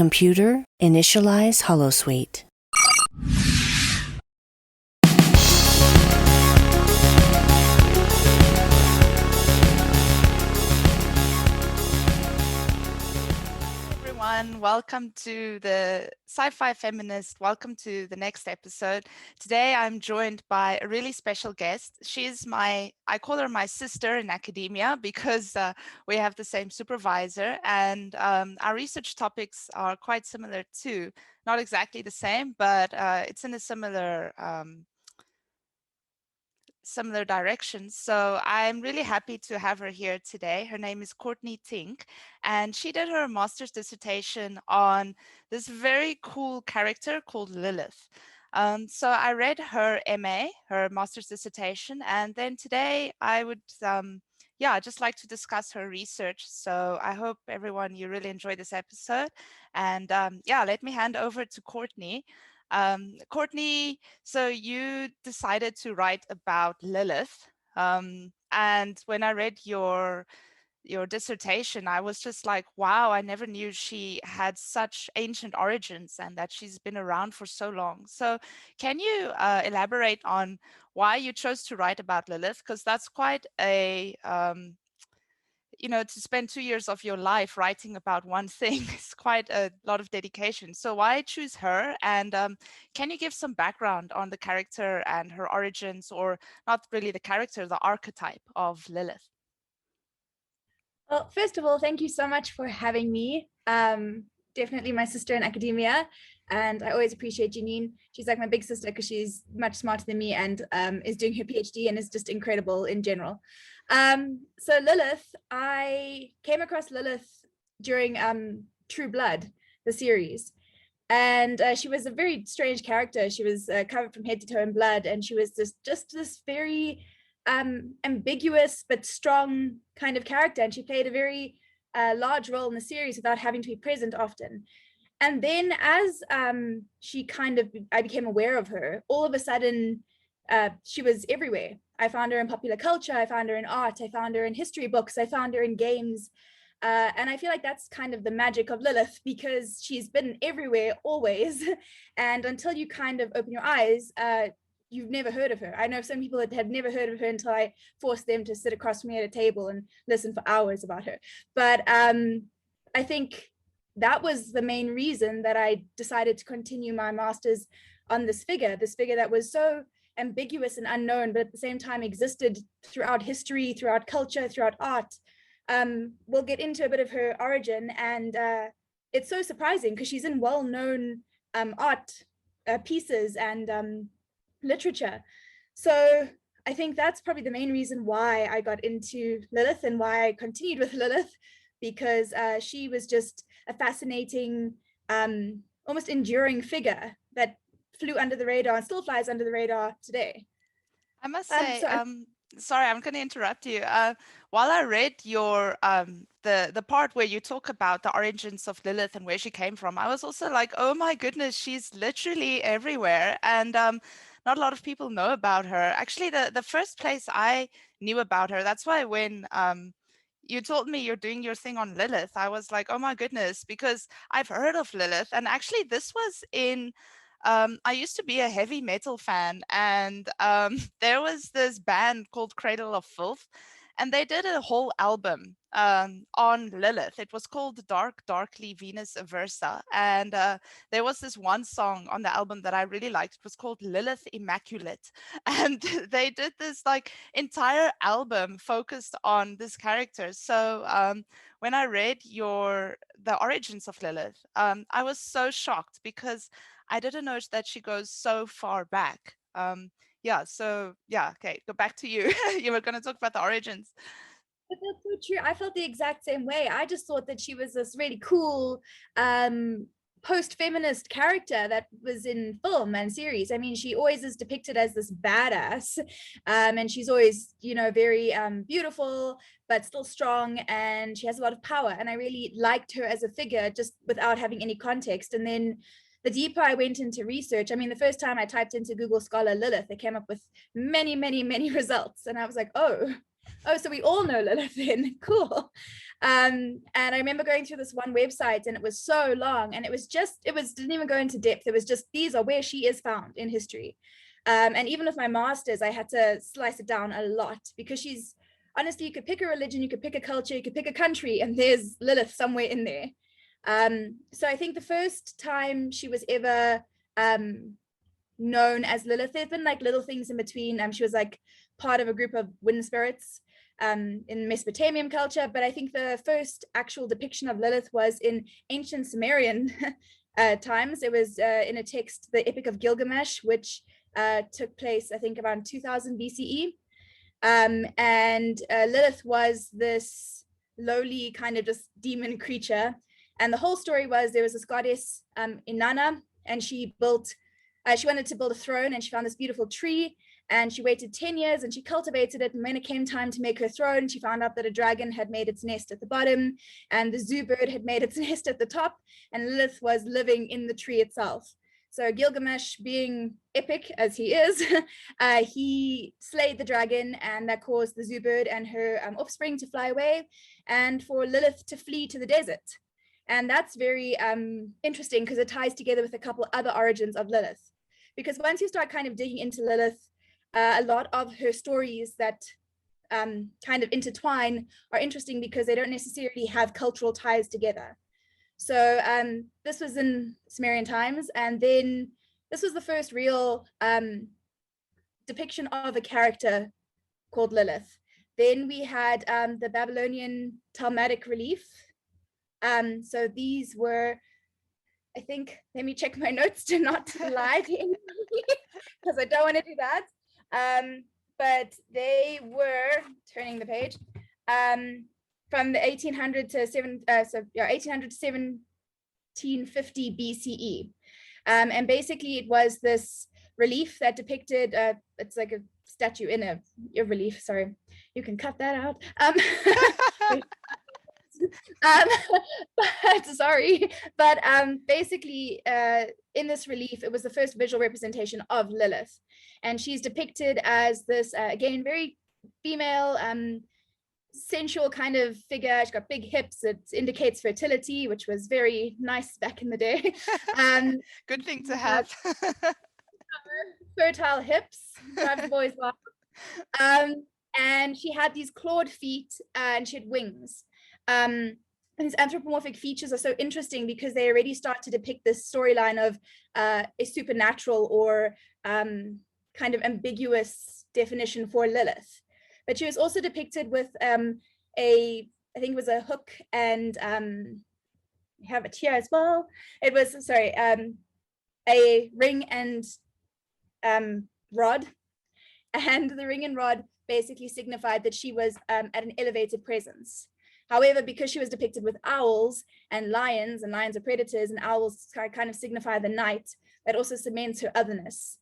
Computer, initialize holosuite. Welcome to the Sci-Fi Feminist. Welcome to the next episode. Today I'm joined by a really special guest. I call her my sister in academia because we have the same supervisor, and our research topics are quite similar too. Not exactly the same, but it's in a similar directions. So I'm really happy to have her here today. Her name is Courtney, and she did her master's dissertation on this very cool character called Lilith. So I read her MA, her master's dissertation, and then today I would just like to discuss her research. So I hope everyone, you really enjoy this episode. And let me hand over to Courtney. Courtney, so you decided to write about Lilith. And when I read your dissertation, I was just like, wow, I never knew she had such ancient origins and that she's been around for so long. So can you elaborate on why you chose to write about Lilith? Because that's quite to spend 2 years of your life writing about one thing is quite a lot of dedication. So why choose her? And can you give some background on the character and her origins, or not really the character, the archetype of Lilith? Well, first of all, thank you so much for having me. Definitely my sister in academia. And I always appreciate Janine. She's like my big sister because she's much smarter than me and is doing her PhD and is just incredible in general. So Lilith, I came across Lilith during True Blood, the series. And she was a very strange character. She was covered from head to toe in blood. And she was just this very ambiguous but strong kind of character. And she played a very large role in the series without having to be present often. And then as I became aware of her, all of a sudden, she was everywhere. I found her in popular culture, I found her in art, I found her in history books, I found her in games. And I feel like that's kind of the magic of Lilith, because she's been everywhere always. And until you kind of open your eyes, you've never heard of her. I know some people that had never heard of her until I forced them to sit across from me at a table and listen for hours about her. But I think that was the main reason that I decided to continue my master's on this figure that was so ambiguous and unknown, but at the same time existed throughout history, throughout culture, throughout art. We'll get into a bit of her origin, and it's so surprising because she's in well-known art pieces and literature. So I think that's probably the main reason why I got into Lilith and why I continued with Lilith, because she was just a fascinating, almost enduring figure that flew under the radar and still flies under the radar today. I must say, sorry, I'm going to interrupt you. While I read your the part where you talk about the origins of Lilith and where she came from, I was also like, oh my goodness, she's literally everywhere, and not a lot of people know about her. Actually, the first place I knew about her, that's why when you told me you're doing your thing on Lilith, I was like, oh my goodness, because I've heard of Lilith, and actually this was in I used to be a heavy metal fan, and there was this band called Cradle of Filth, and they did a whole album on Lilith. It was called Dark, Darkly Venus Aversa, and there was this one song on the album that I really liked. It was called Lilith Immaculate, and they did this like entire album focused on this character. So when I read the origins of Lilith, I was so shocked because I didn't know that she goes so far back. Okay, go back to you. You were going to talk about the origins. But that's so true. I felt the exact same way. I just thought that she was this really cool post-feminist character that was in film and series. I mean, she always is depicted as this badass, and she's always, very beautiful, but still strong, and she has a lot of power. And I really liked her as a figure just without having any context. And then the deeper I went into research, I mean, the first time I typed into Google Scholar Lilith, it came up with many, many, many results. And I was like, oh, Oh, so we all know Lilith then. Cool. And I remember going through this one website, and it was so long, and didn't even go into depth. It was just, these are where she is found in history. And even with my master's, I had to slice it down a lot, because she's, honestly, you could pick a religion, you could pick a culture, you could pick a country, and there's Lilith somewhere in there. So I think the first time she was ever known as Lilith, there's been like little things in between. She was like part of a group of wind spirits in Mesopotamian culture, but I think the first actual depiction of Lilith was in ancient Sumerian times. It was in a text, the Epic of Gilgamesh, which took place, I think, around 2000 BCE. And Lilith was this lowly kind of just demon creature. And the whole story was, there was this goddess, Inanna, and she wanted to build a throne, and she found this beautiful tree, and she waited 10 years and she cultivated it. And when it came time to make her throne, she found out that a dragon had made its nest at the bottom, and the zoo bird had made its nest at the top, and Lilith was living in the tree itself. So Gilgamesh, being epic as he is, he slayed the dragon, and that caused the zoo bird and her offspring to fly away, and for Lilith to flee to the desert. And that's very interesting, because it ties together with a couple other origins of Lilith. Because once you start kind of digging into Lilith, a lot of her stories that kind of intertwine are interesting, because they don't necessarily have cultural ties together. So this was in Sumerian times, and then this was the first real depiction of a character called Lilith. Then we had the Babylonian Talmudic relief. So these were, I think, let me check my notes to not lie to anybody, because I don't want to do that. But they were, turning the page, from the 1800 to 1800 to 1750 BCE. And basically it was this relief that depicted, it's like a statue in a relief, sorry, you can cut that out. But basically in this relief, it was the first visual representation of Lilith, and she's depicted as this again very female, sensual kind of figure. She's got big hips. It indicates fertility, which was very nice back in the day. Good thing to have. Fertile hips, drives the boys wild. And she had these clawed feet, and she had wings. And these anthropomorphic features are so interesting, because they already start to depict this storyline of a supernatural or kind of ambiguous definition for Lilith. But she was also depicted with I think it was a hook, and I have it here as well. It was, sorry, a ring and rod. And the ring and rod basically signified that she was at an elevated presence. However, because she was depicted with owls and lions are predators, and owls kind of signify the night, that also cements her otherness.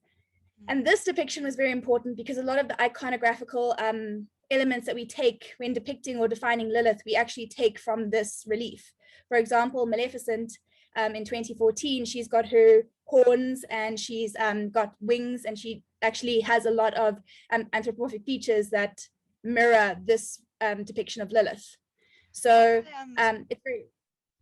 And this depiction was very important, because a lot of the iconographical elements that we take when depicting or defining Lilith, we actually take from this relief. For example, Maleficent, in 2014, she's got her horns, and she's got wings, and she actually has a lot of anthropomorphic features that mirror this depiction of Lilith. So it's very...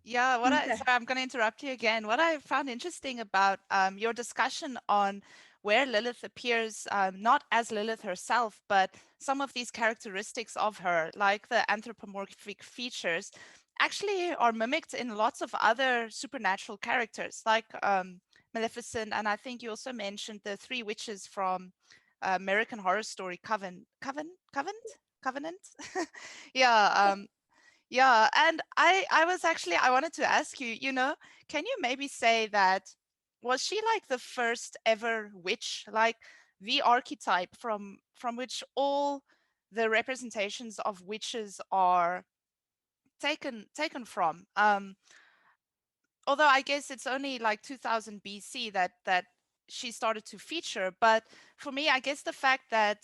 Yeah, sorry, I'm going to interrupt you again. What I found interesting about your discussion on where Lilith appears, not as Lilith herself, but some of these characteristics of her, like the anthropomorphic features, actually are mimicked in lots of other supernatural characters, like Maleficent. And I think you also mentioned the three witches from American Horror Story, Covenant? Yeah. Yeah, and I wanted to ask you, can you maybe say that, was she like the first ever witch, like the archetype from which all the representations of witches are taken from? Although I guess it's only like 2000 BC that she started to feature, but for me, I guess the fact that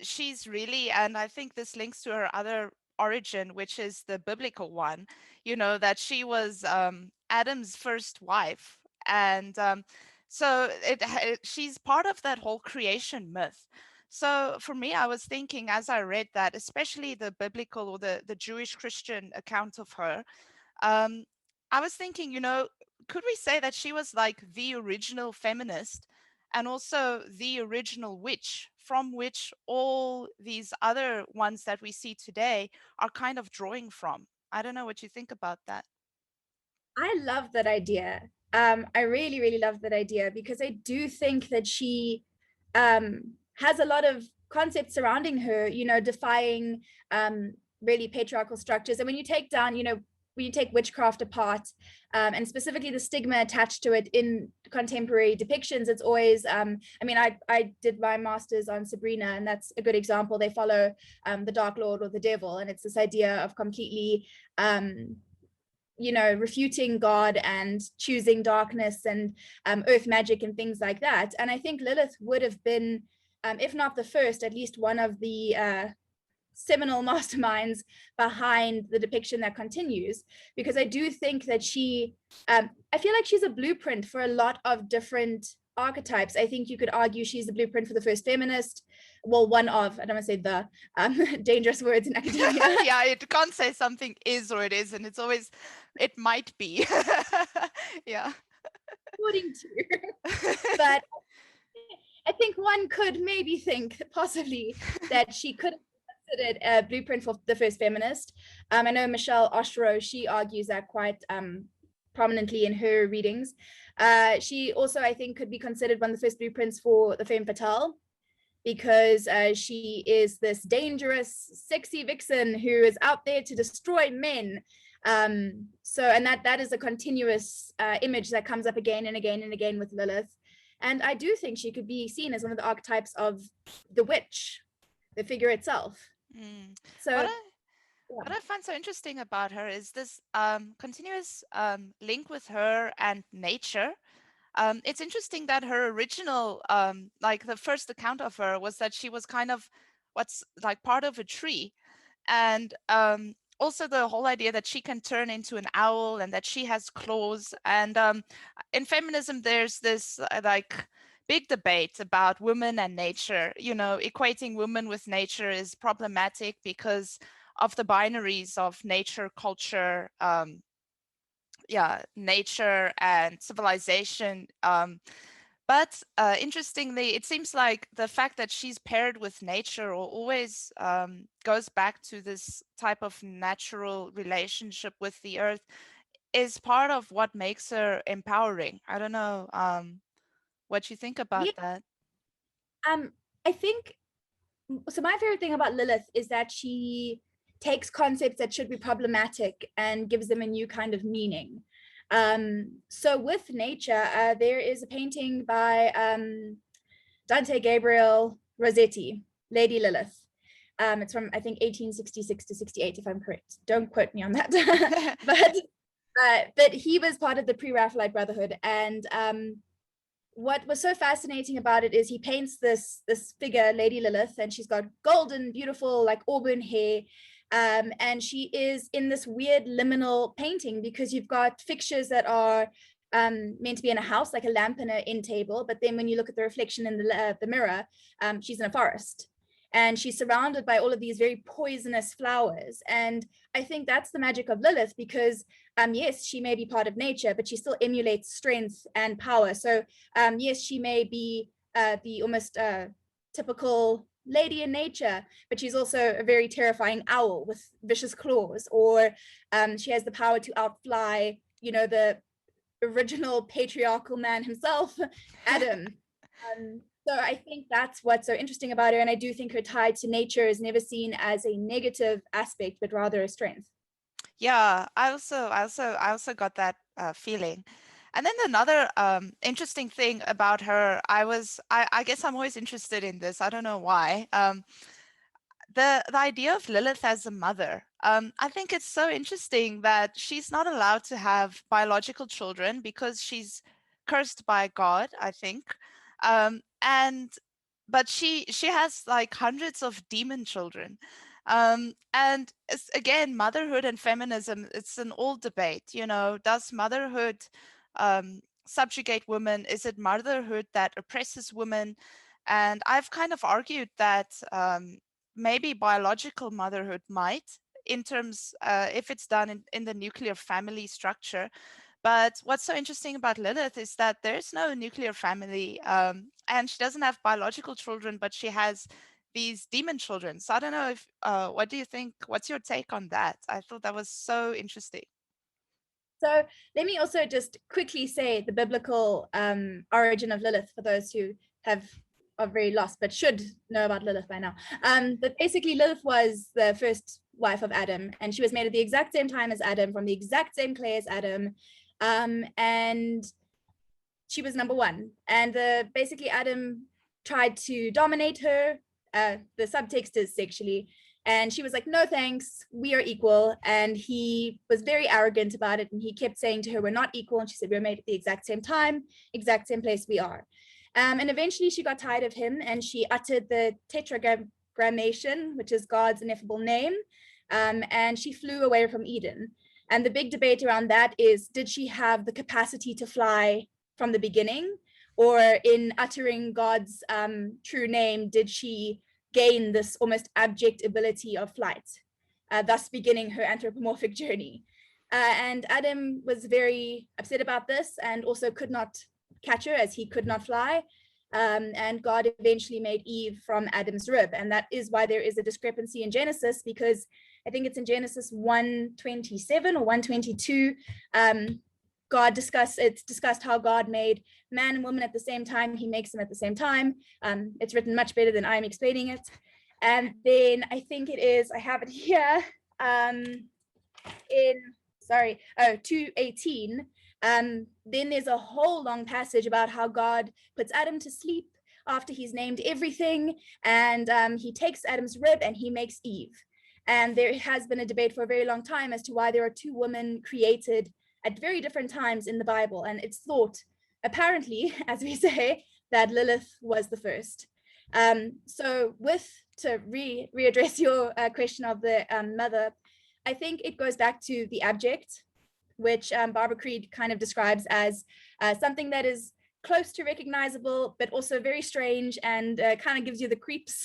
she's really, and I think this links to her other origin, which is the biblical one, that she was Adam's first wife, and so she's part of that whole creation myth. So for me, I was thinking as I read that, especially the biblical or the Jewish Christian account of her, um, I was thinking, could we say that she was like the original feminist and also the original witch from which all these other ones that we see today are kind of drawing from? I don't know what you think about that. I love that idea. I really, really love that idea because I do think that she has a lot of concepts surrounding her, defying really patriarchal structures. And when you take down, when you take witchcraft apart, and specifically the stigma attached to it in contemporary depictions, it's always, I did my master's on Sabrina, and that's a good example. They follow the Dark Lord or the devil, and it's this idea of completely refuting God and choosing darkness and earth magic and things like that. And I think Lilith would have been, if not the first, at least one of the seminal masterminds behind the depiction that continues, because I do think that I feel like she's a blueprint for a lot of different archetypes. I think you could argue she's the blueprint for the first feminist. Well, one of, I don't want to say the dangerous words in academia. Yeah, it can't say something is or it isn't. It's always, it might be. Yeah. According to, but I think one could maybe think possibly that she could have considered a blueprint for the first feminist. I know Michelle Oshtro, she argues that quite prominently in her readings. She also, I think, could be considered one of the first blueprints for the femme fatale, because she is this dangerous, sexy vixen who is out there to destroy men. And that is a continuous image that comes up again and again and again with Lilith. And I do think she could be seen as one of the archetypes of the witch, the figure itself. So what I find so interesting about her is this continuous link with her and nature. It's interesting that her original, like the first account of her was that she was kind of what's like part of a tree. And also the whole idea that she can turn into an owl and that she has claws. And in feminism, there's this like big debate about women and nature. Equating women with nature is problematic because of the binaries of nature, culture, nature and civilization. But interestingly, it seems like the fact that she's paired with nature always goes back to this type of natural relationship with the earth is part of what makes her empowering. I don't know what you think about that. I think, so my favorite thing about Lilith is that she takes concepts that should be problematic and gives them a new kind of meaning. So with nature, there is a painting by Dante Gabriel Rossetti, Lady Lilith. It's from, I think, 1866 to 68, if I'm correct. Don't quote me on that. But he was part of the pre-Raphaelite Brotherhood. And what was so fascinating about it is he paints this figure, Lady Lilith, and she's got golden, beautiful, like auburn hair. And she is in this weird liminal painting because you've got fixtures that are meant to be in a house, like a lamp and an end table. But then when you look at the reflection in the mirror, she's in a forest. And she's surrounded by all of these very poisonous flowers. And I think that's the magic of Lilith, because yes, she may be part of nature, but she still emulates strength and power. So yes, she may be the almost typical lady in nature, but she's also a very terrifying owl with vicious claws, or she has the power to outfly, the original patriarchal man himself, Adam. So I think that's what's so interesting about her, and I do think her tie to nature is never seen as a negative aspect, but rather a strength. Yeah, I also got that feeling. And then another interesting thing about her, I guess I'm always interested in this. I don't know why. The idea of Lilith as a mother. I think it's so interesting that she's not allowed to have biological children because she's cursed by God, I think. But she has like hundreds of demon children. And again, motherhood and feminism, it's an old debate. Does motherhood subjugate women? Is it motherhood that oppresses women? And I've kind of argued that maybe biological motherhood might, in terms if it's done in the nuclear family structure. But what's so interesting about Lilith is that there's no nuclear family, and she doesn't have biological children, but she has these demon children. So I don't know if, what do you think? What's your take on that? I thought that was so interesting. So let me also just quickly say the biblical origin of Lilith for those who are very lost but should know about Lilith by now. But basically Lilith was the first wife of Adam, and she was made at the exact same time as Adam, from the exact same clay as Adam, and she was number one. And basically Adam tried to dominate her. The subtext is sexually. And she was like, no, thanks, we are equal. And he was very arrogant about it. And he kept saying to her, we're not equal. And she said, we're made at the exact same time, exact same place we are. And eventually she got tired of him, and she uttered the tetragrammation, which is God's ineffable name. And she flew away from Eden. And the big debate around that is, did she have the capacity to fly from the beginning? Or in uttering God's true name, did she gain this almost abject ability of flight, thus beginning her anthropomorphic journey? And Adam was very upset about this, and also could not catch her as he could not fly. And God eventually made Eve from Adam's rib. And that is why there is a discrepancy in Genesis, because I think it's in Genesis 1:27 or 1:22, it's discussed how God made man and woman at the same time. He makes them at the same time. It's written much better than I'm explaining it. And then I think it is, I have it here, in 2:18. Then there's a whole long passage about how God puts Adam to sleep after he's named everything, and he takes Adam's rib and he makes Eve. And there has been a debate for a very long time as to why there are two women created at very different times in the Bible. And it's thought, apparently, as we say, that Lilith was the first. So to readdress your question of the mother, I think it goes back to the abject, which Barbara Creed kind of describes as something that is close to recognizable, but also very strange, and kind of gives you the creeps.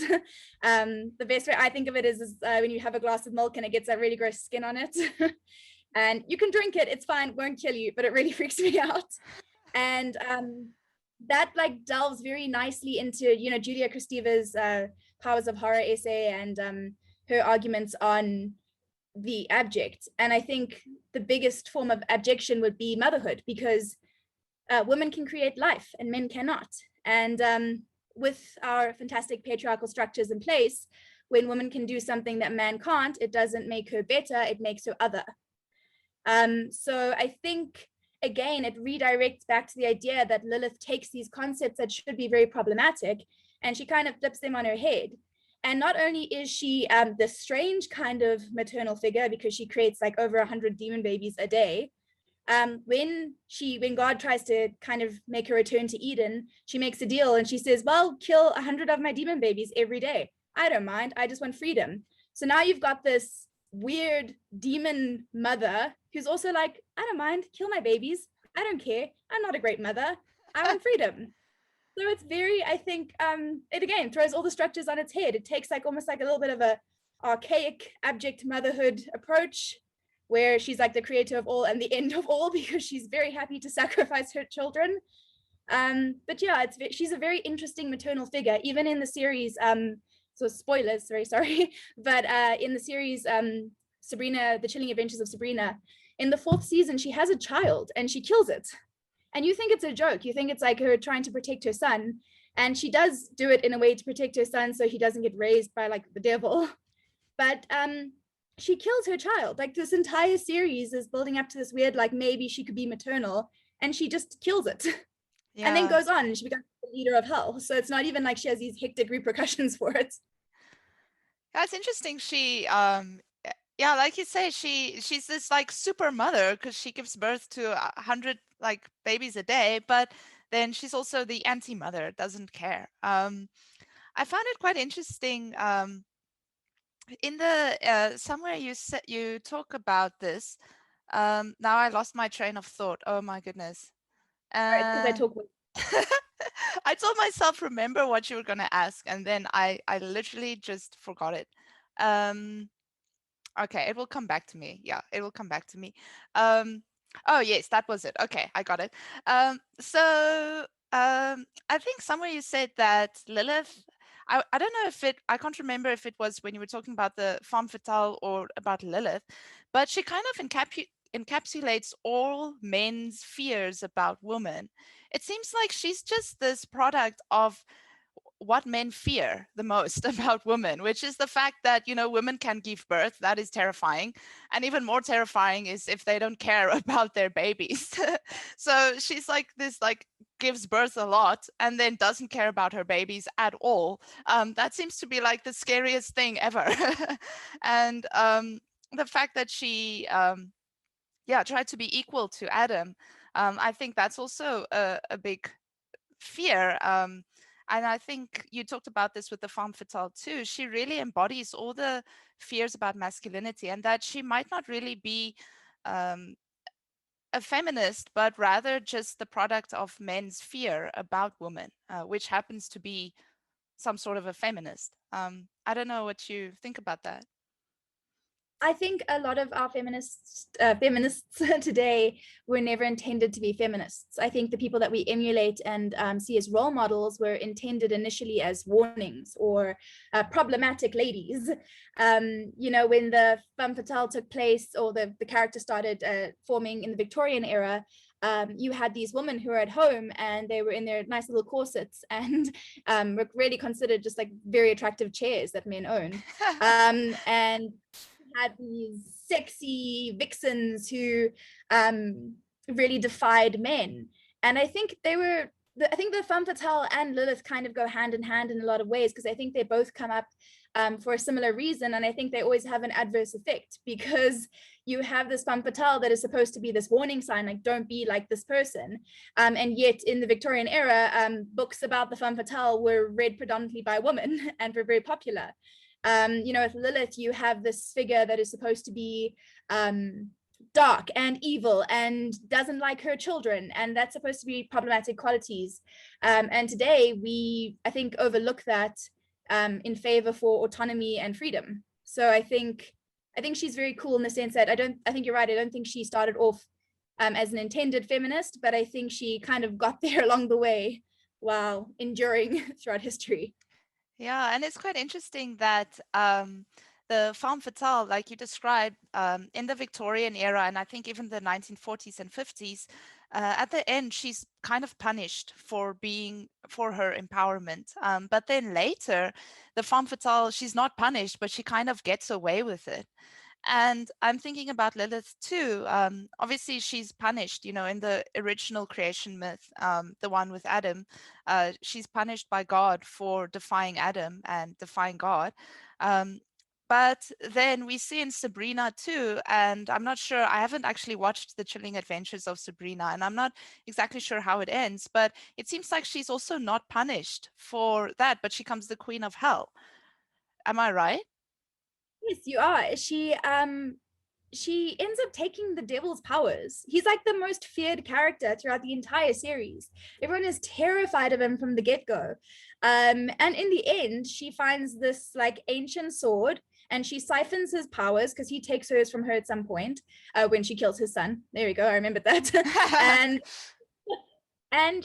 The best way I think of it is when you have a glass of milk and it gets that really gross skin on it. And you can drink it, it's fine, won't kill you, but it really freaks me out. And that like delves very nicely into, Julia Kristeva's Powers of Horror essay, and her arguments on the abject. And I think the biggest form of abjection would be motherhood, because women can create life and men cannot. And with our fantastic patriarchal structures in place, when women can do something that man can't, it doesn't make her better, it makes her other. So I think, again, it redirects back to the idea that Lilith takes these concepts that should be very problematic, and she kind of flips them on her head. And not only is she the strange kind of maternal figure, because she creates like over 100 demon babies a day, when God tries to kind of make her return to Eden, she makes a deal and she says, well, kill 100 of my demon babies every day. I don't mind, I just want freedom. So now you've got this weird demon mother who's also like, I don't mind, kill my babies, I don't care, I'm not a great mother, I want freedom. So it's very, I think, it again throws all the structures on its head. It takes like almost like a little bit of a archaic abject motherhood approach, where she's like the creator of all and the end of all, because she's very happy to sacrifice her children. But yeah, she's a very interesting maternal figure, even in the series. So spoilers, very sorry, but in the series Sabrina, The Chilling Adventures of Sabrina, in the 4th season, she has a child and she kills it. And you think it's a joke, you think it's like her trying to protect her son, and she does do it in a way to protect her son so he doesn't get raised by like the devil. But she kills her child. Like this entire series is building up to this weird, like maybe she could be maternal, and she just kills it. Yeah. And then goes on and she becomes the leader of hell. So it's not even like she has these hectic repercussions for it. That's interesting. She yeah, like you say, she's this like super mother, because she gives birth to 100 like babies a day, but then she's also the anti-mother, doesn't care. I found it quite interesting. In the somewhere you talk about this. Now I lost my train of thought. Oh my goodness. Right, because I talk. I told myself, remember what you were going to ask, and then I literally just forgot it. Okay, it will come back to me. Yeah, it will come back to me. Oh yes, that was it. Okay, I got it. I think somewhere you said that Lilith, I don't know if I can't remember if it was when you were talking about the femme fatale or about Lilith, but she kind of encapsulates all men's fears about women. It seems like she's just this product of what men fear the most about women, which is the fact that, women can give birth. That is terrifying. And even more terrifying is if they don't care about their babies. So she's like this, like, gives birth a lot and then doesn't care about her babies at all. That seems to be like the scariest thing ever. And the fact that she, tried to be equal to Adam, I think that's also a big fear. And I think you talked about this with the femme fatale too. She really embodies all the fears about masculinity, and that she might not really be a feminist, but rather just the product of men's fear about women, which happens to be some sort of a feminist. I don't know what you think about that. I think a lot of our feminists today were never intended to be feminists. I think the people that we emulate and see as role models were intended initially as warnings or problematic ladies. When the femme fatale took place, or the character started forming in the Victorian era, you had these women who were at home and they were in their nice little corsets and were really considered just like very attractive chairs that men own. And had these sexy vixens who really defied men. And I think I think the femme fatale and Lilith kind of go hand in hand in a lot of ways, because I think they both come up for a similar reason. And I think they always have an adverse effect, because you have this femme fatale that is supposed to be this warning sign, like, don't be like this person. And yet in the Victorian era, books about the femme fatale were read predominantly by women and were very popular. With Lilith, you have this figure that is supposed to be dark and evil and doesn't like her children, and that's supposed to be problematic qualities. And today we, I think, overlook that in favor for autonomy and freedom. So I think she's very cool in the sense that I think you're right. I don't think she started off as an intended feminist, but I think she kind of got there along the way while enduring throughout history. Yeah, and it's quite interesting that the femme fatale, like you described, in the Victorian era, and I think even the 1940s and 50s, at the end, she's kind of punished for her empowerment. But then later, the femme fatale, she's not punished, but she kind of gets away with it. And I'm thinking about Lilith too. Obviously, she's punished, in the original creation myth, the one with Adam. She's punished by God for defying Adam and defying God. But then we see in Sabrina too, and I'm not sure, I haven't actually watched the Chilling Adventures of Sabrina, and I'm not exactly sure how it ends, but it seems like she's also not punished for that, but she becomes the queen of hell. Am I right? Yes, you are. She ends up taking the devil's powers. He's like the most feared character throughout the entire series. Everyone is terrified of him from the get-go. And in the end, she finds this like ancient sword and she siphons his powers because he takes hers from her at some point when she kills his son. There we go. I remembered that. And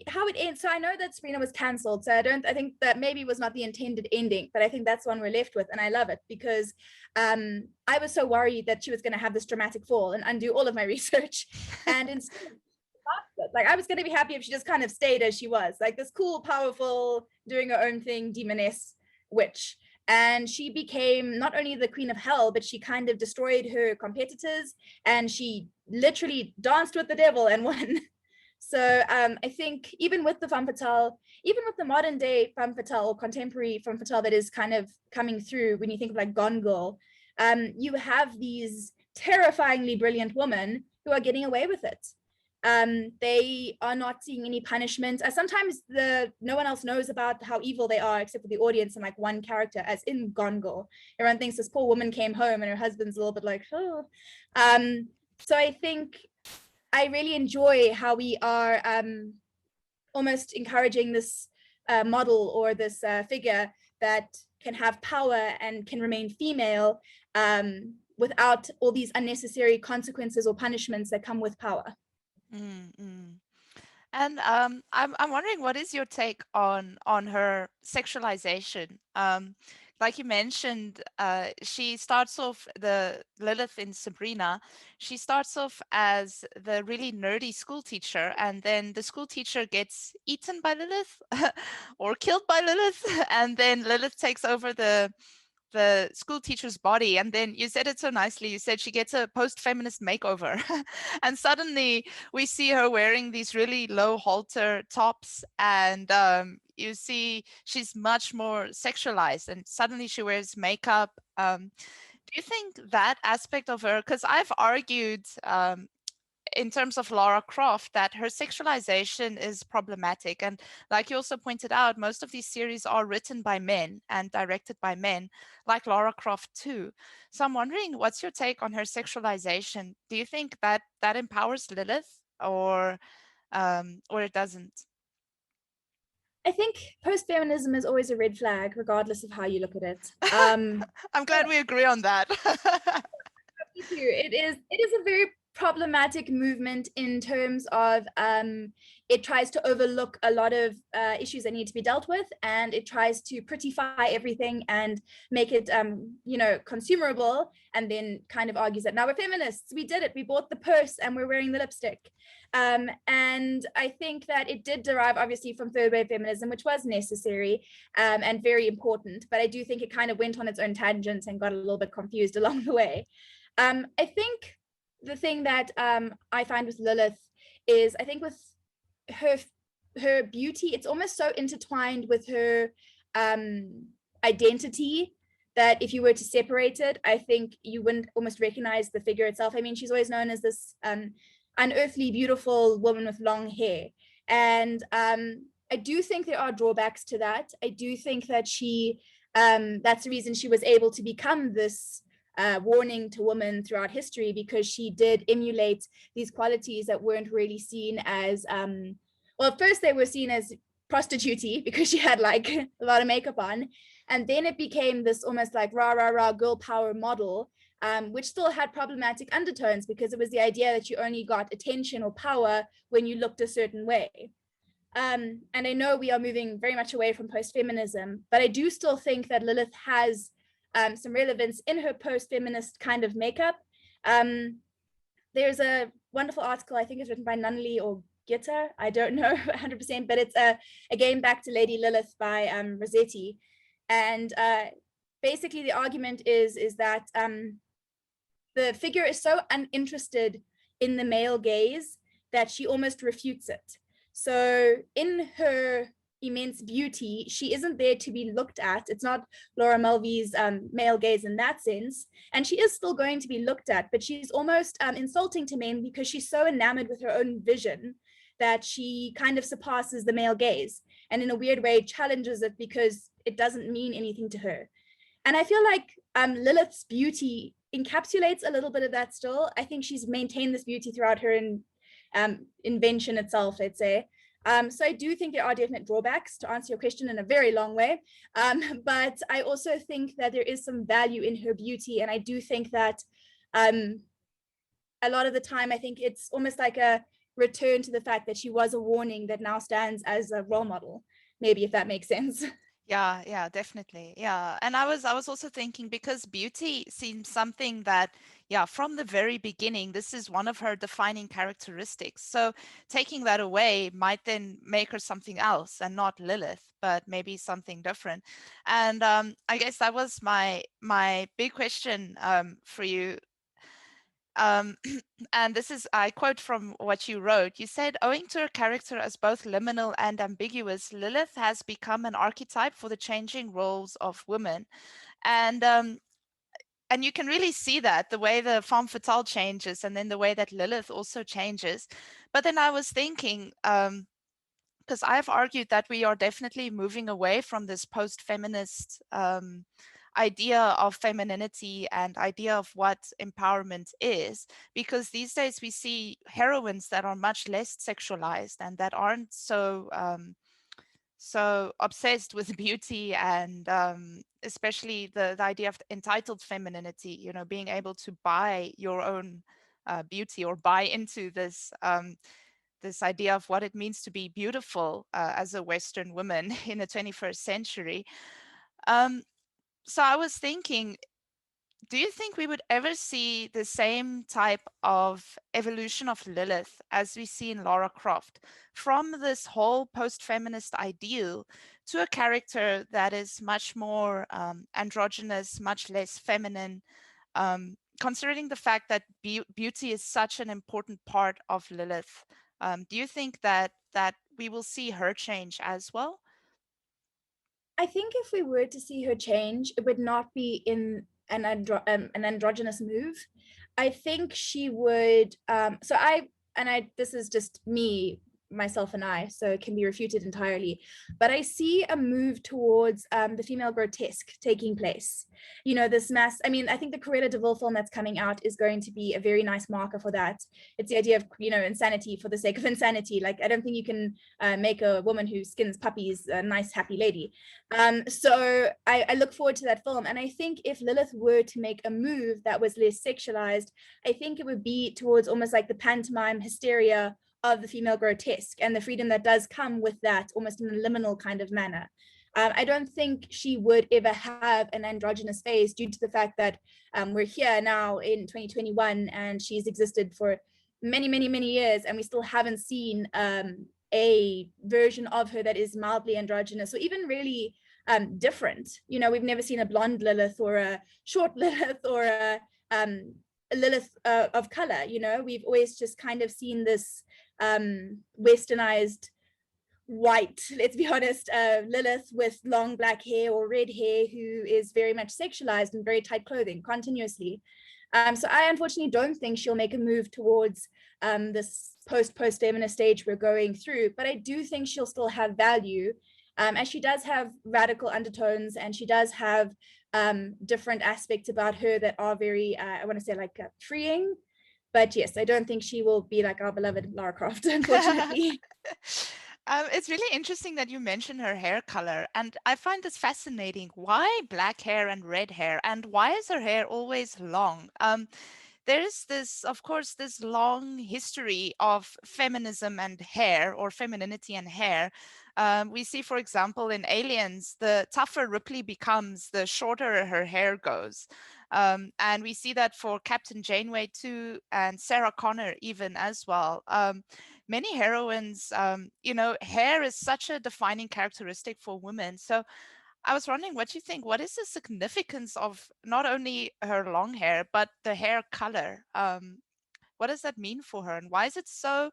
how it ends. So I know that Sabrina was cancelled. So I think that maybe was not the intended ending, but I think that's one we're left with. And I love it because I was so worried that she was going to have this dramatic fall and undo all of my research. And instead, like, I was going to be happy if she just kind of stayed as she was, like this cool, powerful, doing her own thing, demoness witch. And she became not only the queen of hell, but she kind of destroyed her competitors and she literally danced with the devil and won. So I think even with the femme fatale, even with the modern day femme fatale or contemporary femme fatale that is kind of coming through, when you think of like Gone Girl, you have these terrifyingly brilliant women who are getting away with it. They are not seeing any punishment. Sometimes no one else knows about how evil they are except for the audience and like one character, as in Gone Girl. Everyone thinks this poor woman came home and her husband's a little bit like, oh. So I think I really enjoy how we are almost encouraging this model or this figure that can have power and can remain female without all these unnecessary consequences or punishments that come with power. Mm-hmm. And I'm wondering, what is your take on her sexualization? Like you mentioned, she starts off, the Lilith in Sabrina, she starts off as the really nerdy school teacher, and then the school teacher gets eaten by Lilith or killed by Lilith, and then Lilith takes over the school teacher's body. And then you said it so nicely, you said she gets a post-feminist makeover and suddenly we see her wearing these really low halter tops, and you see she's much more sexualized, and suddenly she wears makeup. Do you think that aspect of her, because I've argued in terms of Lara Croft, that her sexualization is problematic. And like you also pointed out, most of these series are written by men and directed by men, like Lara Croft too. So I'm wondering, what's your take on her sexualization? Do you think that that empowers Lilith, or it doesn't? I think post-feminism is always a red flag, regardless of how you look at it. I'm glad we agree on that. Me too. It is a very problematic movement in terms of it tries to overlook a lot of issues that need to be dealt with, and it tries to prettify everything and make it consumable, and then kind of argues that now we're feminists, we did it, we bought the purse and we're wearing the lipstick. And I think that it did derive obviously from third wave feminism, which was necessary and very important, but I do think it kind of went on its own tangents and got a little bit confused along the way. I think the thing that I find with Lilith is, I think with her beauty, it's almost so intertwined with her identity that if you were to separate it, I think you wouldn't almost recognize the figure itself. I mean, she's always known as this unearthly, beautiful woman with long hair. And I do think there are drawbacks to that. I do think that that's the reason she was able to become this warning to women throughout history, because she did emulate these qualities that weren't really seen as, well, at first they were seen as prostitute-y because she had like a lot of makeup on. And then it became this almost like rah, rah, rah girl power model, which still had problematic undertones, because it was the idea that you only got attention or power when you looked a certain way. And I know we are moving very much away from post-feminism, but I do still think that Lilith has some relevance in her post-feminist kind of makeup. There's a wonderful article, I think it's written by Nunnally or Gitter, I don't know 100%, but it's again back to Lady Lilith by Rossetti. And basically the argument is that the figure is so uninterested in the male gaze that she almost refutes it. So in her immense beauty, she isn't there to be looked at. It's not Laura Mulvey's male gaze in that sense. And she is still going to be looked at, but she's almost insulting to men because she's so enamored with her own vision that she kind of surpasses the male gaze, and in a weird way challenges it because it doesn't mean anything to her. And I feel like Lilith's beauty encapsulates a little bit of that still. I think she's maintained this beauty throughout her invention itself, let's say. So I do think there are definite drawbacks, to answer your question in a very long way. But I also think that there is some value in her beauty. And I do think that a lot of the time, I think it's almost like a return to the fact that she was a warning that now stands as a role model, maybe, if that makes sense. Yeah, definitely. Yeah. And I was also thinking, because beauty seems something that, from the very beginning, this is one of her defining characteristics. So taking that away might then make her something else, and not Lilith, but maybe something different. And I guess that was my big question for you. And this is, I quote from what you wrote. You said, owing to her character as both liminal and ambiguous, Lilith has become an archetype for the changing roles of women. And you can really see that, the way the femme fatale changes, and then the way that Lilith also changes. But then I was thinking, because I've argued that we are definitely moving away from this post-feminist idea of femininity and idea of what empowerment is, because these days we see heroines that are much less sexualized and that aren't so obsessed with beauty, and especially the idea of entitled femininity, you know, being able to buy your own beauty, or buy into this idea of what it means to be beautiful as a Western woman in the 21st century. So I was thinking, do you think we would ever see the same type of evolution of Lilith as we see in Lara Croft, from this whole post-feminist ideal to a character that is much more androgynous, much less feminine, considering the fact that beauty is such an important part of Lilith? Do you think that we will see her change as well? I think if we were to see her change, it would not be in an androgynous move. I think she would. This is just me, myself, and I, so it can be refuted entirely. But I see a move towards the female grotesque taking place. You know, this mass. I mean, I think the Cruella de Vil film that's coming out is going to be a very nice marker for that. It's the idea of, you know, insanity for the sake of insanity. Like, I don't think you can make a woman who skins puppies a nice, happy lady. So I look forward to that film. And I think if Lilith were to make a move that was less sexualized, I think it would be towards almost like the pantomime hysteria of the female grotesque, and the freedom that does come with that, almost in a liminal kind of manner. I don't think she would ever have an androgynous phase, due to the fact that we're here now in 2021 and she's existed for many, many, many years, and we still haven't seen a version of her that is mildly androgynous, or even really different. You know, we've never seen a blonde Lilith, or a short Lilith, or a Lilith of color. You know, we've always just kind of seen this westernized white, let's be honest, Lilith with long black hair or red hair, who is very much sexualized and very tight clothing continuously. So I unfortunately don't think she'll make a move towards this post-feminist stage we're going through, but I do think she'll still have value, as she does have radical undertones, and she does have different aspects about her that are very, I want to say, like freeing. But yes, I don't think she will be like our beloved Lara Croft, unfortunately. It's really interesting that you mention her hair color, and I find this fascinating. Why black hair and red hair, and why is her hair always long? There is this, of course, this long history of feminism and hair, or femininity and hair. We see, for example, in Aliens, the tougher Ripley becomes, the shorter her hair goes. And we see that for Captain Janeway too, and Sarah Connor even as well. Many heroines, you know, hair is such a defining characteristic for women. So I was wondering what you think. What is the significance of not only her long hair, but the hair color? What does that mean for her? And why is it so?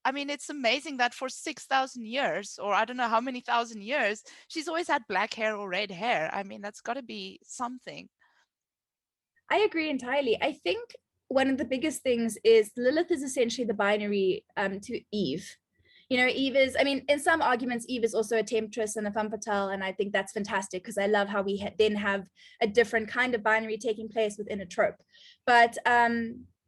I mean, it's amazing that for 6,000 years, or I don't know how many thousand years, she's always had black hair or red hair. I mean, that's got to be something. I agree entirely. I think one of the biggest things is Lilith is essentially the binary to Eve. You know, Eve is, I mean, in some arguments, Eve is also a temptress and a femme fatale, and I think that's fantastic, because I love how we then have a different kind of binary taking place within a trope. But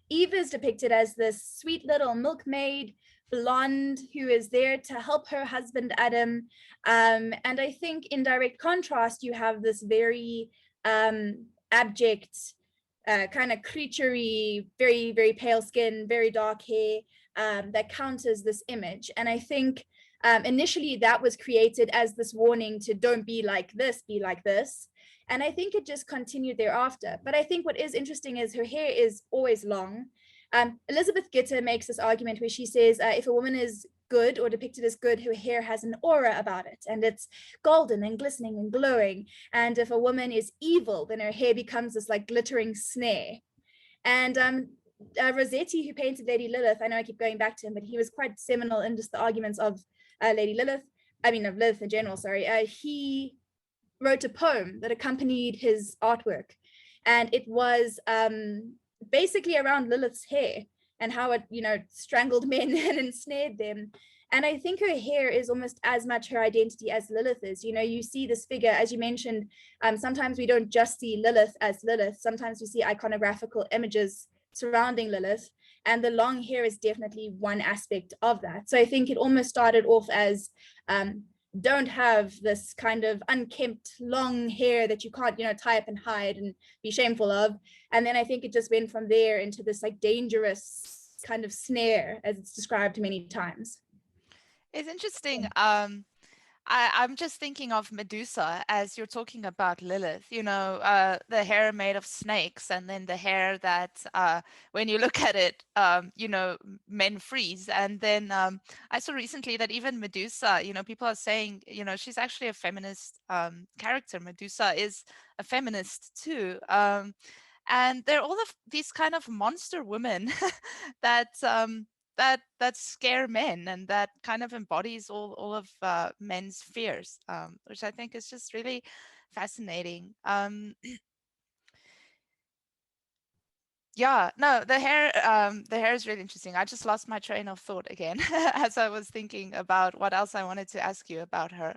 Eve is depicted as this sweet little milkmaid, blonde, who is there to help her husband Adam. And I think in direct contrast, you have this very abject, kind of creaturey, very, very pale skin, very dark hair, that counters this image. And I think initially that was created as this warning to don't be like this, be like this. And I think it just continued thereafter. But I think what is interesting is her hair is always long. Elizabeth Gitter makes this argument where she says if a woman is good or depicted as good, her hair has an aura about it, and it's golden and glistening and glowing. And if a woman is evil, then her hair becomes this like glittering snare. And Rossetti, who painted Lady Lilith, I know I keep going back to him, but he was quite seminal in just the arguments of Lady Lilith, I mean of Lilith in general, sorry. He wrote a poem that accompanied his artwork, and it was basically around Lilith's hair and how it, you know, strangled men and ensnared them. And I think her hair is almost as much her identity as Lilith is. You know, you see this figure, as you mentioned, sometimes we don't just see Lilith as Lilith. Sometimes we see iconographical images surrounding Lilith. And the long hair is definitely one aspect of that. So I think it almost started off as don't have this kind of unkempt long hair that you can't, you know, tie up and hide and be shameful of. And then I think it just went from there into this like dangerous kind of snare, as it's described many times. It's interesting. I'm just thinking of Medusa as you're talking about Lilith, you know, the hair made of snakes, and then the hair that when you look at it, you know, men freeze. And then I saw recently that even Medusa, you know, people are saying, you know, she's actually a feminist character. Medusa is a feminist too. And they're all of these kind of monster women that that scare men, and that kind of embodies all of men's fears, which I think is just really fascinating. Yeah, no, the hair is really interesting. I just lost my train of thought again as I was thinking about what else I wanted to ask you about her.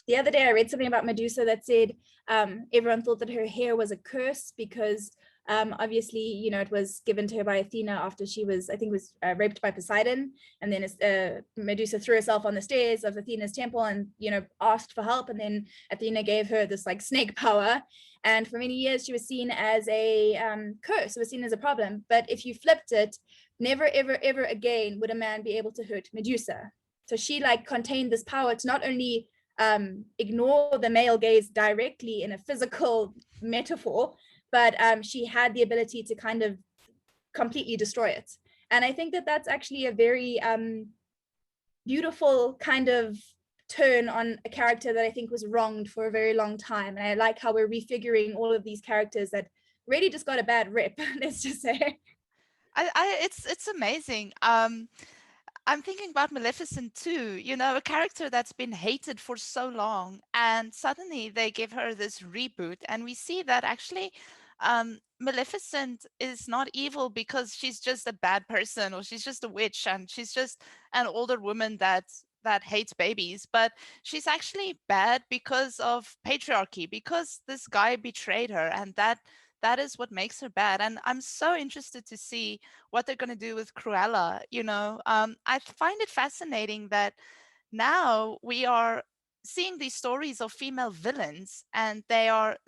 The other day I read something about Medusa that said everyone thought that her hair was a curse because obviously, you know, it was given to her by Athena after she was, I think, was raped by Poseidon, and then Medusa threw herself on the stairs of Athena's temple and, you know, asked for help, and then Athena gave her this like snake power, and for many years she was seen as a curse. It was seen as a problem. But if you flipped it, never ever ever again would a man be able to hurt Medusa. So she like contained this power to not only ignore the male gaze directly in a physical metaphor, but she had the ability to kind of completely destroy it. And I think that that's actually a very beautiful kind of turn on a character that I think was wronged for a very long time. And I like how we're refiguring all of these characters that really just got a bad rip, let's just say. It's amazing. I'm thinking about Maleficent too, you know, a character that's been hated for so long, and suddenly they give her this reboot, and we see that actually Maleficent is not evil because she's just a bad person, or she's just a witch, and she's just an older woman that hates babies, but she's actually bad because of patriarchy, because this guy betrayed her, and that is what makes her bad. And I'm so interested to see what they're going to do with Cruella. You know, I find it fascinating that now we are seeing these stories of female villains, and they are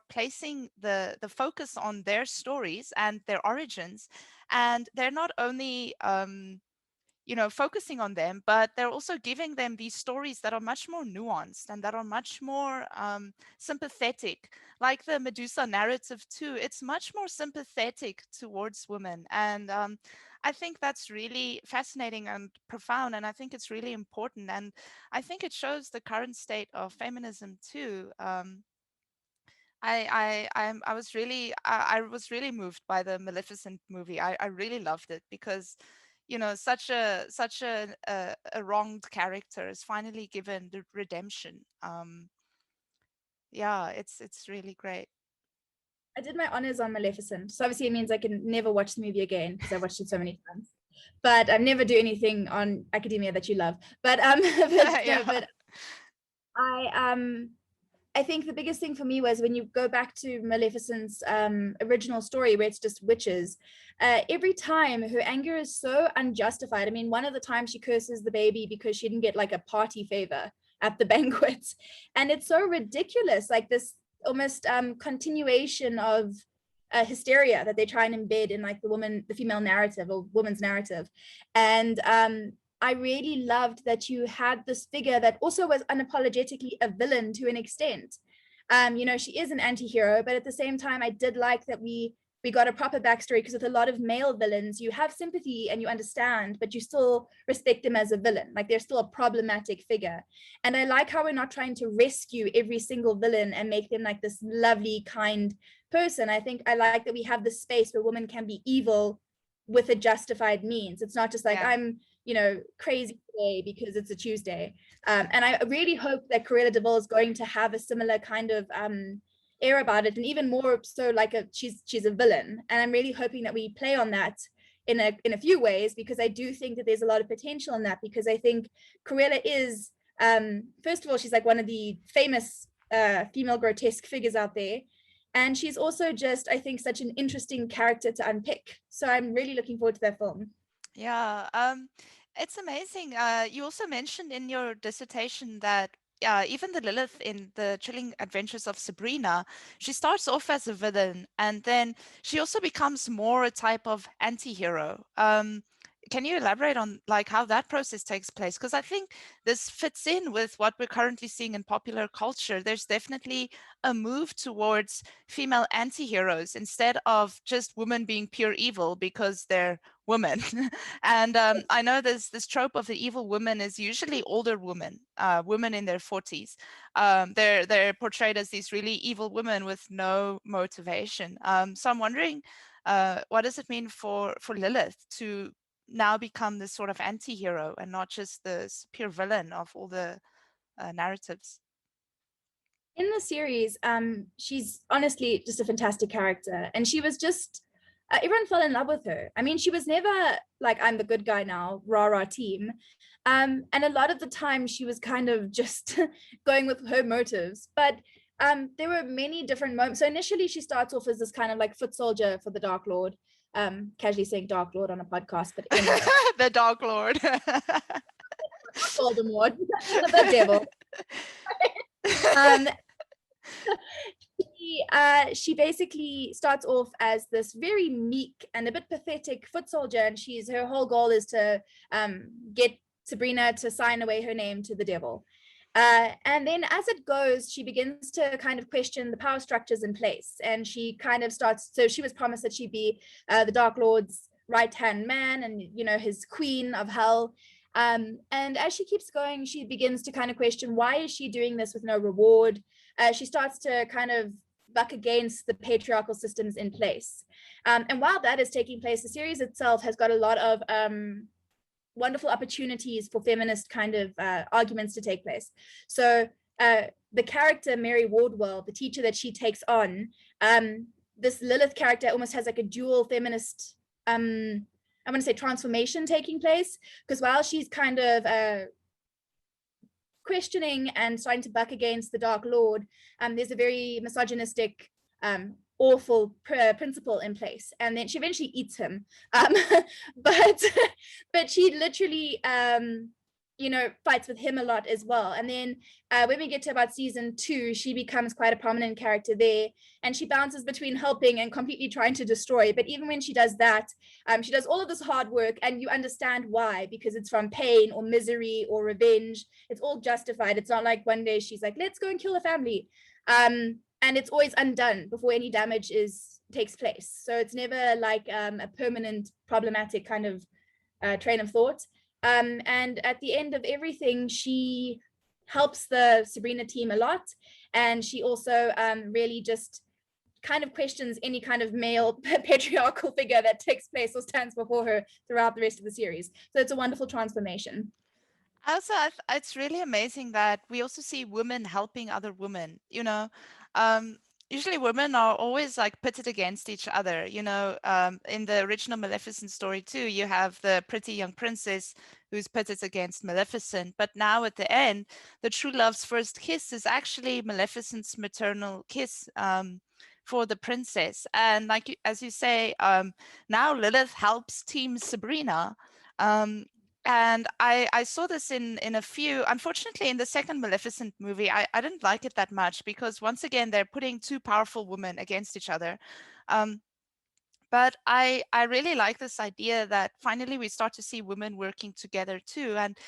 placing the focus on their stories and their origins, and they're not only you know, focusing on them, but they're also giving them these stories that are much more nuanced and that are much more sympathetic. Like the Medusa narrative too, it's much more sympathetic towards women. And I think that's really fascinating and profound, and I think it's really important. And I think it shows the current state of feminism too. I was really moved by the Maleficent movie. I really loved it because, you know, such a wronged character is finally given the redemption. Yeah, it's really great. I did my honors on Maleficent, so obviously it means I can never watch the movie again because I've watched it so many times. But I never do anything on academia that you love. But Yeah. but I think the biggest thing for me was when you go back to Maleficent's original story, where it's just witches, every time her anger is so unjustified. I mean, one of the times she curses the baby because she didn't get like a party favor at the banquet, and it's so ridiculous, like this almost continuation of hysteria that they try and embed in like the female narrative or woman's narrative. And I really loved that you had this figure that also was unapologetically a villain to an extent. You know, she is an anti-hero, but at the same time, I did like that we got a proper backstory, because with a lot of male villains, you have sympathy and you understand, but you still respect them as a villain. Like they're still a problematic figure. And I like how we're not trying to rescue every single villain and make them like this lovely, kind person. I think I like that we have this space where women can be evil with a justified means. It's not just like, I'm, you know, crazy today because it's a Tuesday. And I really hope that Cruella de Vil is going to have a similar kind of air about it, and even more so like she's a villain. And I'm really hoping that we play on that in a few ways, because I do think that there's a lot of potential in that, because I think Cruella is, first of all, she's like one of the famous female grotesque figures out there. And she's also just, I think, such an interesting character to unpick. So I'm really looking forward to that film. Yeah, it's amazing. You also mentioned in your dissertation that even the Lilith in the Chilling Adventures of Sabrina, she starts off as a villain, and then she also becomes more a type of anti-hero. Can you elaborate on like how that process takes place? Because I think this fits in with what we're currently seeing in popular culture. There's definitely a move towards female anti-heroes instead of just women being pure evil because they're women. And I know this trope of the evil woman is usually older women, women in their 40s. They're portrayed as these really evil women with no motivation. So I'm wondering, what does it mean for Lilith to now become this sort of anti-hero and not just this pure villain of all the narratives? In the series, she's honestly just a fantastic character, and she was just everyone fell in love with her. I mean, she was never like, I'm the good guy now, rah rah team. And a lot of the time she was kind of just going with her motives. But there were many different moments. So initially she starts off as this kind of like foot soldier for the Dark Lord. Casually saying Dark Lord on a podcast, but anyway. The Dark Lord. Voldemort, the devil. She basically starts off as this very meek and a bit pathetic foot soldier, and her whole goal is to get Sabrina to sign away her name to the devil. And then as it goes, she begins to kind of question the power structures in place, and she kind of starts, so she was promised that she'd be the Dark Lord's right-hand man and, you know, his queen of hell. And as she keeps going, she begins to kind of question, why is she doing this with no reward? She starts to kind of buck against the patriarchal systems in place. And while that is taking place, the series itself has got a lot of wonderful opportunities for feminist kind of arguments to take place. So the character Mary Wardwell, the teacher that she takes on, this Lilith character almost has like a dual feminist, I want to say, transformation taking place, because while she's kind of questioning and starting to buck against the Dark Lord, there's a very misogynistic, awful principle in place, and then she eventually eats him. But she literally, fights with him a lot as well. And then when we get to about season 2, she becomes quite a prominent character there, and she bounces between helping and completely trying to destroy. But even when she does that, she does all of this hard work, and you understand why, because it's from pain or misery or revenge. It's all justified. It's not like one day she's like, let's go and kill a family. And it's always undone before any damage takes place. So it's never like a permanent problematic kind of train of thought. And at the end of everything, she helps the Sabrina team a lot. And she also really just kind of questions any kind of male patriarchal figure that takes place or stands before her throughout the rest of the series. So it's a wonderful transformation. Also, it's really amazing that we also see women helping other women, usually women are always like pitted against each other, in the original Maleficent story too, you have the pretty young princess who's pitted against Maleficent, but now at the end, the true love's first kiss is actually Maleficent's maternal kiss for the princess. And like, as you say, now Lilith helps Team Sabrina. And I saw this in a few, unfortunately in the second Maleficent movie, I didn't like it that much, because once again, they're putting two powerful women against each other. But I really like this idea that finally we start to see women working together too. And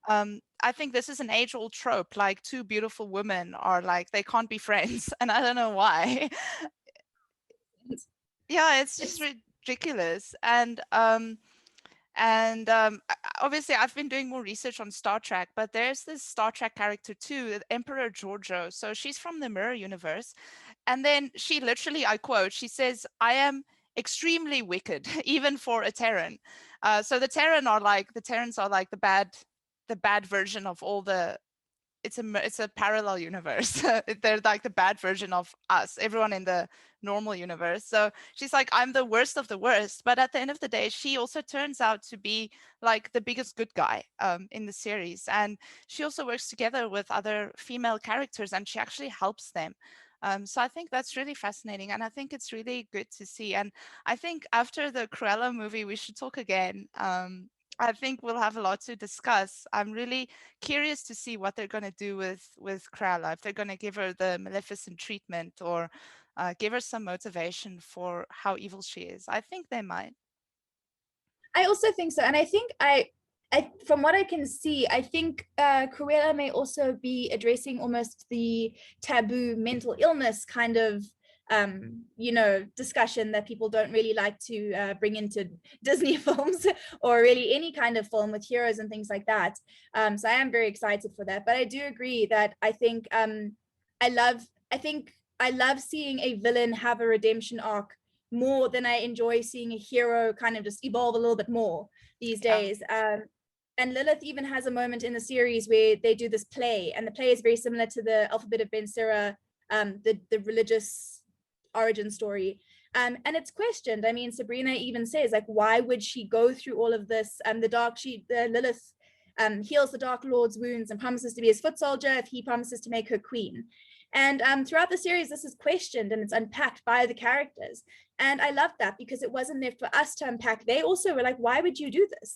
I think this is an age-old trope, like two beautiful women are like, they can't be friends. And I don't know why. Yeah, it's just ridiculous. And obviously, I've been doing more research on Star Trek, but there's this Star Trek character too, Emperor Georgiou. So she's from the Mirror Universe. And then she literally, I quote, she says, I am extremely wicked, even for a Terran. So the Terrans are like the bad version of all the it's a parallel universe. They're like the bad version of us, everyone in the normal universe. So she's like, I'm the worst of the worst. But at the end of the day, she also turns out to be like the biggest good guy in the series. And she also works together with other female characters, and she actually helps them. So I think that's really fascinating, and I think it's really good to see. And I think after the Cruella movie, we should talk again. I think we'll have a lot to discuss. I'm really curious to see what they're going to do with Cruella, if they're going to give her the Maleficent treatment or give her some motivation for how evil she is. I think they might. I also think so. And I think from what I can see, I think Cruella may also be addressing almost the taboo mental illness kind of discussion that people don't really like to bring into Disney films or really any kind of film with heroes and things like that. So I am very excited for that. But I do agree that I think I love seeing a villain have a redemption arc more than I enjoy seeing a hero kind of just evolve a little bit more these days. And Lilith even has a moment in the series where they do this play, and the play is very similar to the Alphabet of Ben Sira, the religious origin story. And it's questioned. I mean, Sabrina even says, like, why would she go through all of this? Lilith heals the Dark Lord's wounds and promises to be his foot soldier if he promises to make her queen. And throughout the series, this is questioned and it's unpacked by the characters. And I love that because it wasn't left for us to unpack. They also were like, why would you do this?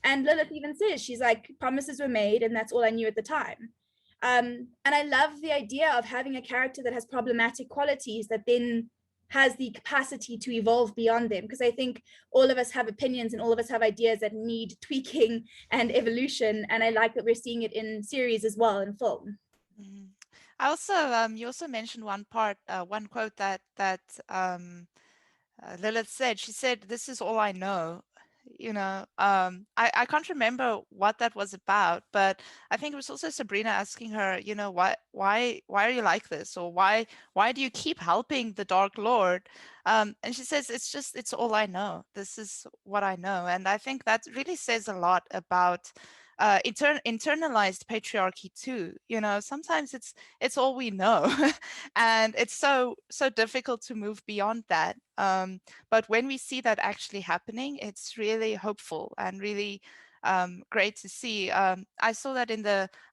And Lilith even says, she's like, promises were made and that's all I knew at the time. And I love the idea of having a character that has problematic qualities that then has the capacity to evolve beyond them. Because I think all of us have opinions and all of us have ideas that need tweaking and evolution. And I like that we're seeing it in series as well, in film. Mm-hmm. I also, you also mentioned one quote that Lilith said. She said, "This is all I know." I can't remember what that was about, but I think it was also Sabrina asking her, why are you like this, or why do you keep helping the Dark Lord? And she says, it's all I know. This is what I know, and I think that really says a lot about internalized patriarchy too. Sometimes it's all we know, and it's so difficult to move beyond that. But when we see that actually happening, it's really hopeful and really great to see. I saw that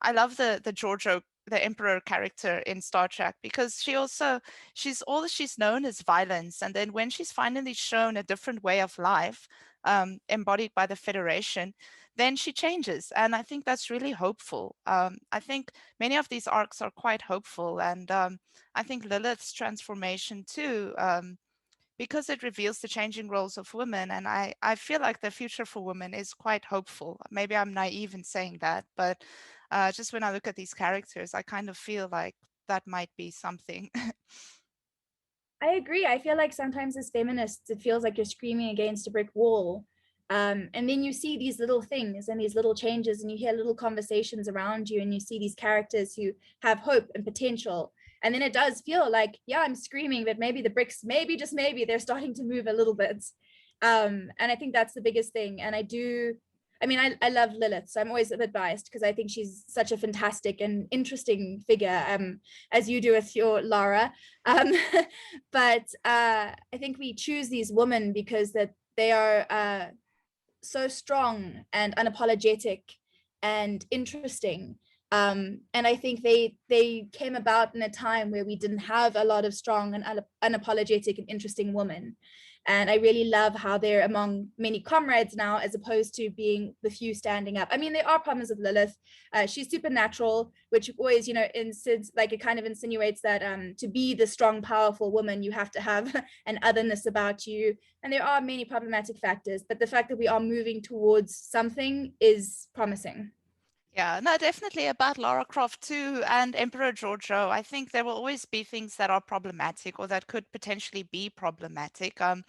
I love the Giorgio, the Emperor character in Star Trek, because she's known as violence, and then when she's finally shown a different way of life embodied by the Federation, then she changes, and I think that's really hopeful. I think many of these arcs are quite hopeful, and I think Lilith's transformation too, because it reveals the changing roles of women, and I feel like the future for women is quite hopeful. Maybe I'm naive in saying that, but just when I look at these characters, I kind of feel like that might be something. I agree. I feel like sometimes as feminists, it feels like you're screaming against a brick wall. And then you see these little things and these little changes, and you hear little conversations around you, and you see these characters who have hope and potential. And then it does feel like, yeah, I'm screaming, but maybe the bricks, maybe, just maybe, they're starting to move a little bit. And I think that's the biggest thing. And I love Lilith, so I'm always a bit biased because I think she's such a fantastic and interesting figure, as you do with your Lara. But I think we choose these women because that they are so strong and unapologetic and interesting. And I think they came about in a time where we didn't have a lot of strong and unapologetic and interesting women. And I really love how they're among many comrades now, as opposed to being the few standing up. I mean, there are problems with Lilith. She's supernatural, which always, it kind of insinuates that to be the strong, powerful woman, you have to have an otherness about you. And there are many problematic factors, but the fact that we are moving towards something is promising. Yeah, no, definitely about Lara Croft too, and Emperor Giorgio. I think there will always be things that are problematic or that could potentially be problematic. And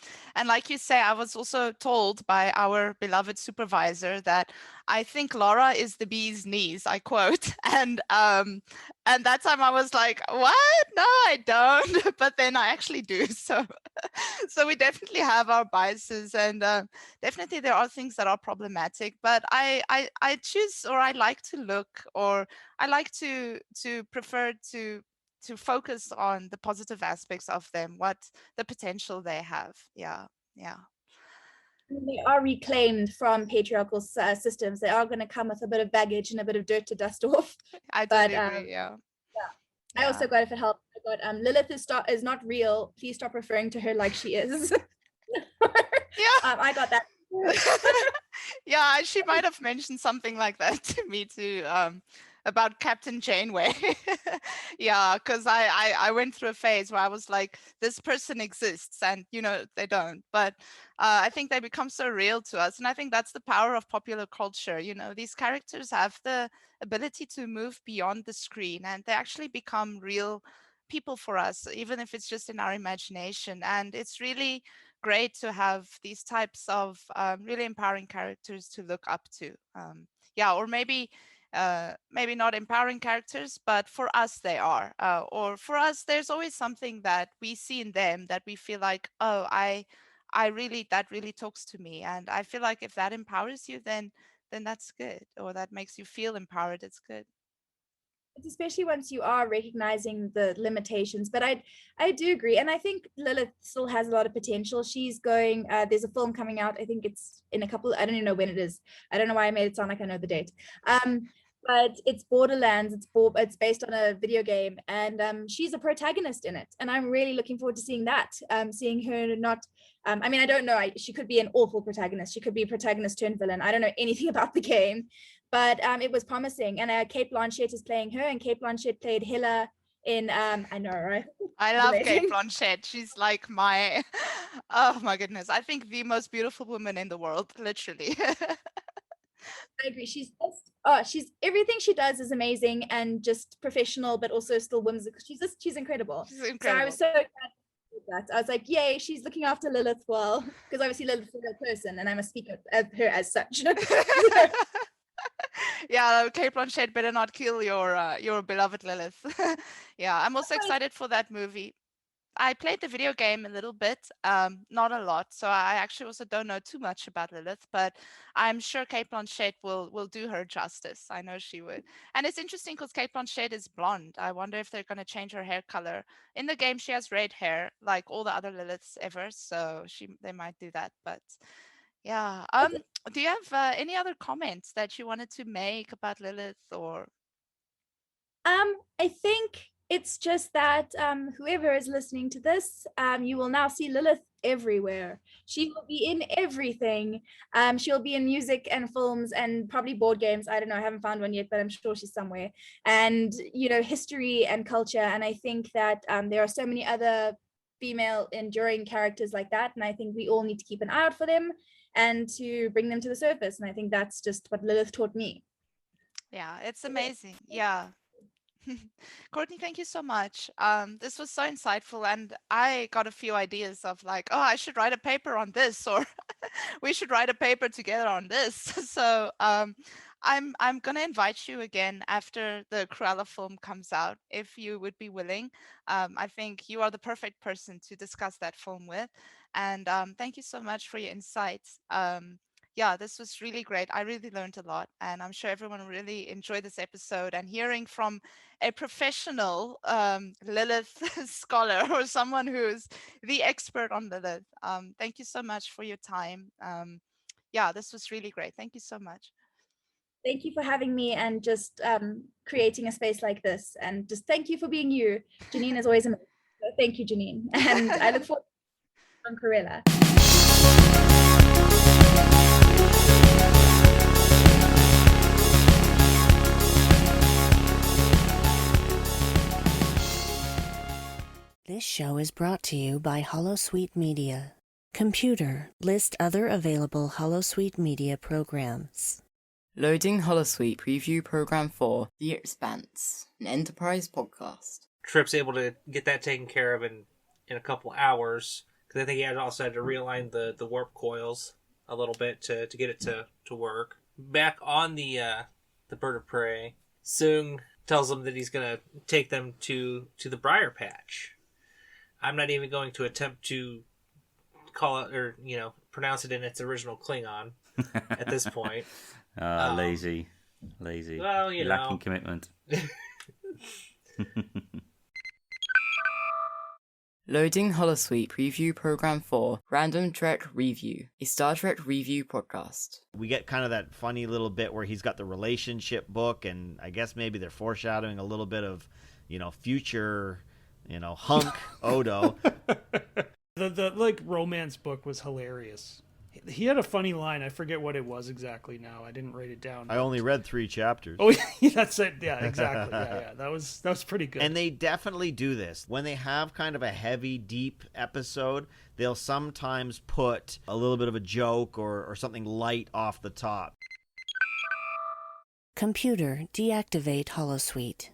like you say, I was also told by our beloved supervisor that I think Lara is the bee's knees, I quote. And that time I was like, what? No, I don't. But then I actually do. So we definitely have our biases, and definitely there are things that are problematic. But I choose, or I like like to look, or I like to prefer to focus on the positive aspects of them, what the potential they have. Yeah. They are reclaimed from patriarchal systems. They are going to come with a bit of baggage and a bit of dirt to dust off. I But totally agree. Yeah. I also got, if it helps, I got Lilith is not real. Please stop referring to her like she is. Yeah. I got that. Yeah, she might have mentioned something like that to me too, about Captain Janeway. Yeah, because I went through a phase where I was like, this person exists, and they don't. But I think they become so real to us, and I think that's the power of popular culture. These characters have the ability to move beyond the screen, and they actually become real people for us, even if it's just in our imagination. And it's really great to have these types of really empowering characters to look up to. Or maybe not empowering characters, but for us they are. Or for us, there's always something that we see in them that we feel like, oh, that really talks to me. And I feel like if that empowers you, then that's good, or that makes you feel empowered. It's good. It's especially once you are recognizing the limitations. But I do agree, and I think Lilith still has a lot of potential. She's going, there's a film coming out, I think it's in a couple, I don't even know when it is. I don't know why I made it sound like I know the date. But it's Borderlands. It's based on a video game, and she's a protagonist in it, and I'm really looking forward to seeing that. Seeing her not, I mean, I don't know, she could be an awful protagonist. She could be a protagonist turned villain. I don't know anything about the game, but it was promising. And Cate Blanchett is playing her, and Cate Blanchett played Hela in, I know, right? I love Cate Blanchett. She's like oh my goodness, I think the most beautiful woman in the world, literally. I agree. She's everything she does is amazing and just professional, but also still whimsical. She's incredible. She's incredible. So I was so glad that. I was like, yay, she's looking after Lilith well, because obviously Lilith is a person, and I must speak of her as such. Yeah, Cate Blanchett better not kill your beloved Lilith. Yeah, I'm also excited for that movie. I played the video game a little bit, not a lot, so I actually also don't know too much about Lilith, but I'm sure Cate Blanchett will do her justice. I know she would. And it's interesting because Cate Blanchett is blonde. I wonder if they're going to change her hair color. In the game, she has red hair, like all the other Liliths ever, so they might do that. But yeah, do you have any other comments that you wanted to make about Lilith, or? I think it's just that whoever is listening to this, you will now see Lilith everywhere. She will be in everything. She'll be in music and films and probably board games. I don't know, I haven't found one yet, but I'm sure she's somewhere. And history and culture. And I think that there are so many other female enduring characters like that, and I think we all need to keep an eye out for them and to bring them to the surface. And I think that's just what Lilith taught me. Yeah, it's amazing. Yeah. Courtney, thank you so much. This was so insightful, and I got a few ideas of like, oh, I should write a paper on this, or we should write a paper together on this. So I'm gonna invite you again after the Cruella film comes out, if you would be willing. I think you are the perfect person to discuss that film with, and thank you so much for your insights. Yeah, this was really great. I really learned a lot, and I'm sure everyone really enjoyed this episode, and hearing from a professional Lilith scholar, or someone who's the expert on Lilith. Thank you so much for your time. Yeah, this was really great. Thank you so much. Thank you for having me and just creating a space like this. And just thank you for being you. Janine is always amazing. So thank you, Janine. And I look forward to on Cruella. This show is brought to you by Holosuite Media. Computer, list other available Holosuite Media programs. Loading Holosuite Preview Program 4, The Expanse, an Enterprise podcast. Trip's able to get that taken care of in a couple hours, because I think he also had to realign the warp coils a little bit to get it to work. Back on the Bird of Prey, Sung tells them that he's going to take them to the Briar Patch. I'm not even going to attempt to call it or pronounce it in its original Klingon at this point. Lazy. Lazy. Well, you Lacking know. commitment. Loading Holosuite Preview Program 4, Random Trek Review, a Star Trek review podcast. We get kind of that funny little bit where he's got the relationship book, and I guess maybe they're foreshadowing a little bit of, future, hunk Odo. The like romance book was hilarious. He had a funny line. I forget what it was exactly now. I didn't write it down. I only read 3 chapters. Oh, yeah, that's it. Yeah, exactly. Yeah. That was pretty good. And they definitely do this. When they have kind of a heavy, deep episode, they'll sometimes put a little bit of a joke or something light off the top. Computer, deactivate Holosuite.